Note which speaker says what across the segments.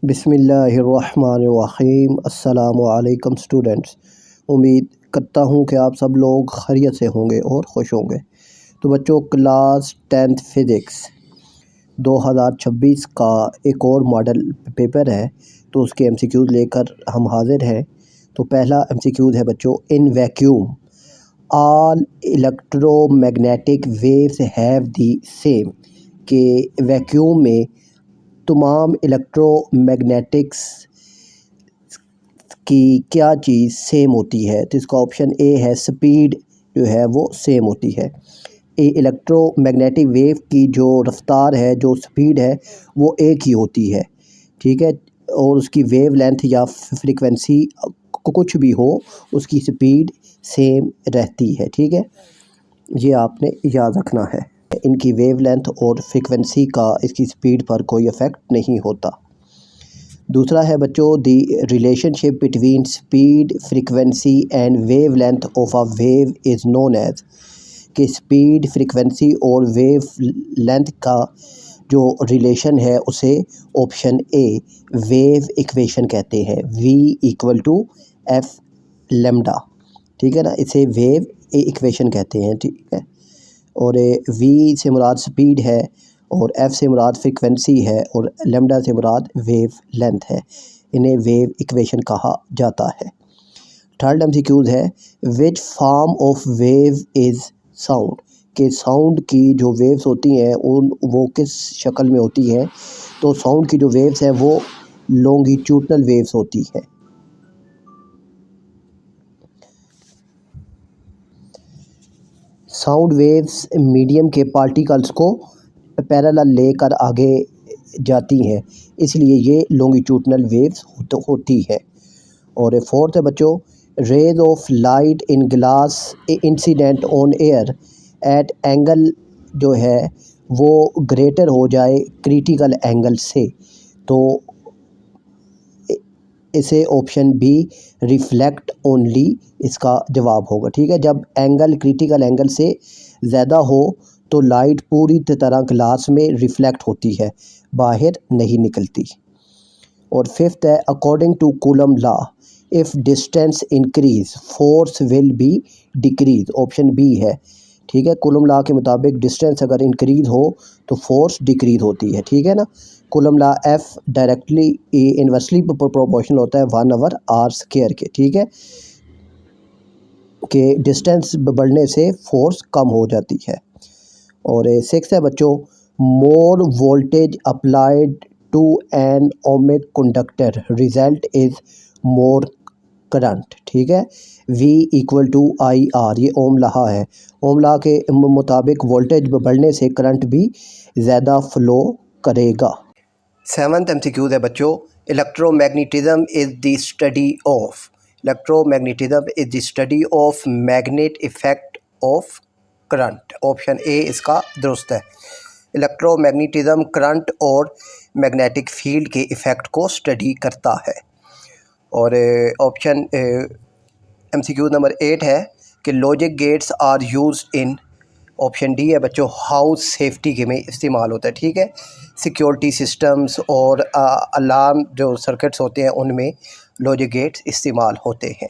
Speaker 1: बिस्मिल्लाहिर्रहमानिर्रहीम। अस्सलामु अलैकुम स्टूडेंट्स। उम्मीद करता हूँ कि आप सब लोग खैरियत से होंगे और खुश होंगे। तो बच्चों, क्लास 10th फ़िज़िक्स 2026 का एक और मॉडल पेपर है, तो उसके एमसीक्यूज़ लेकर हम हाज़िर हैं। तो पहला एमसीक्यूज़ है बच्चों, in vacuum all electromagnetic waves have the same, के वैक्यूम में तमाम इलेक्ट्रोमैग्नेटिक्स की क्या चीज़ सेम होती है। तो इसका ऑप्शन ए है, स्पीड जो है वो सेम होती है। इलेक्ट्रोमैग्नेटिक वेव की जो रफ्तार है, जो स्पीड है, वो एक ही होती है, ठीक है। और उसकी वेव लेंथ या फ्रीक्वेंसी कुछ भी हो, उसकी स्पीड सेम रहती है, ठीक है। ये आपने याद रखना है। इनकी वेव लेंथ और फ्रीक्वेंसी का इसकी स्पीड पर कोई इफ़ेक्ट नहीं होता। दूसरा है बच्चों, the relationship between speed, frequency and wavelength of a wave is known as, कि स्पीड, फ्रीक्वेंसी और वेव लेंथ का जो रिलेशन है उसे ऑप्शन ए वेव इक्वेशन कहते हैं। V=F लैम्डा, ठीक है ना, इसे वेव इक्वेशन कहते हैं, ठीक है। और V से मुराद स्पीड है, और F से मुराद फ्रीक्वेंसी है, और लैम्डा से मुराद वेव लेंथ है। इन्हें वेव इक्वेशन कहा जाता है। थर्ड एमसीक्यूज़ है, which form of wave is sound, के साउंड की जो वेव्स होती हैं वो किस शक्ल में होती हैं। तो साउंड की जो वेव्स हैं वो लॉन्गिट्यूडनल वेव्स होती हैं। साउंड वेव्स मीडियम के पार्टिकल्स को पैरेलल लेकर आगे जाती हैं, इसलिए ये लॉन्गिट्यूडनल वेव्स होती है। और फोर्थ है बच्चों, rays of light in glass incident on air at angle जो है वो ग्रेटर हो जाए क्रिटिकल एंगल से, तो इसे ऑप्शन बी रिफ्लेक्ट ओनली इसका जवाब होगा, ठीक है। जब एंगल क्रिटिकल एंगल से ज़्यादा हो तो लाइट पूरी तरह ग्लास में रिफ्लेक्ट होती है, बाहर नहीं निकलती। और फिफ्थ है, according to Coulomb law if distance increase force will be decrease, option B है, ठीक है। कूलम लॉ के मुताबिक डिस्टेंस अगर इंक्रीज हो तो फोर्स डिक्रीज होती है, ठीक है ना। Coulomb law F directly inversely proportional होता है 1/r² के, ठीक है, कि डिस्टेंस बढ़ने से फोर्स कम हो जाती है। और सिक्स है बच्चों, more voltage applied to an ohmic conductor result is more current, ठीक है। V=IR, ये ओम लॉ है। ओम लॉ के मुताबिक वोल्टेज बढ़ने से करंट भी ज़्यादा फ्लो करेगा। सेवन्थ एमसीक्यूज़ है बच्चों, electromagnetism is the study of, electromagnetism is the study of magnet effect of current, option A इसका दुरुस्त है। इलेक्ट्रोमैग्नेटिज्म करंट और मैग्नेटिक फील्ड के इफ़ेक्ट को स्टडी करता है। और ऑप्शन एमसीक्यू नंबर 8 है कि logic gates are used in, option D है बच्चों, हाउस सेफ्टी के में इस्तेमाल होता है, ठीक है। सिक्योरिटी सिस्टम्स और अलार्म जो सर्किट्स होते हैं उनमें लॉजिक गेट्स इस्तेमाल होते हैं।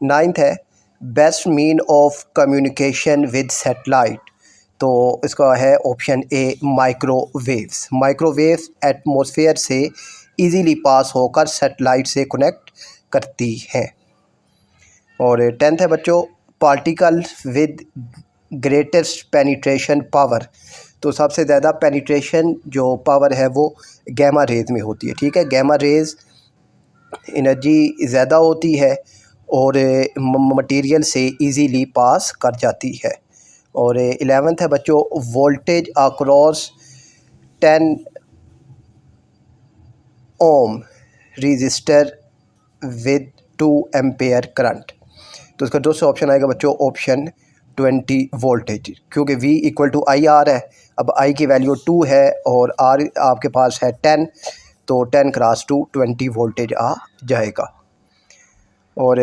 Speaker 1: नाइन्थ है, best mean of communication with satellite, तो इसका है option A microwaves. Microwaves atmosphere से इजीली पास होकर सैटेलाइट से कनेक्ट करती हैं। और टेंथ है बच्चों, particle with greatest penetration power, तो सबसे ज़्यादा पेनिट्रेशन जो पावर है वो गैमा रेज में होती है, ठीक है। गैमा रेज एनर्जी ज़्यादा होती है और मटेरियल से इजीली पास कर जाती है। और 11th है बच्चों, voltage across 10 ohm resistor with 2 ampere current, तो इसका दूसरा ऑप्शन आएगा बच्चों ऑप्शन 20 वोल्टेज, क्योंकि V=IR है। अब I की वैल्यू 2 है और R आपके पास है 10, तो 10 क्रॉस 2 20 वोल्टेज आ जाएगा। और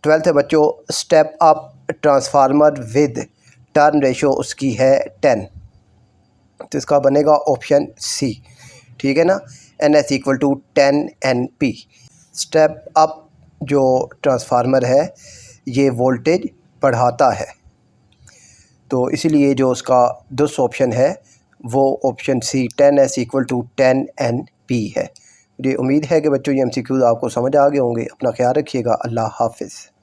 Speaker 1: 12th है बच्चों, step up transformer with turn ratio उसकी है 10, तो इसका बनेगा ऑप्शन सी, ठीक है ना। NS equal to 10 NP। Step up जो ट्रांसफार्मर है ये वोल्टेज बढ़ाता है, तो इसलिए जो उसका दूसरा ऑप्शन है वो option C 10S equal to 10 NP है। मुझे उम्मीद है कि बच्चों ये MCQs आपको समझ आ गए होंगे। अपना ख्याल रखिएगा। अल्लाह हाफिज़।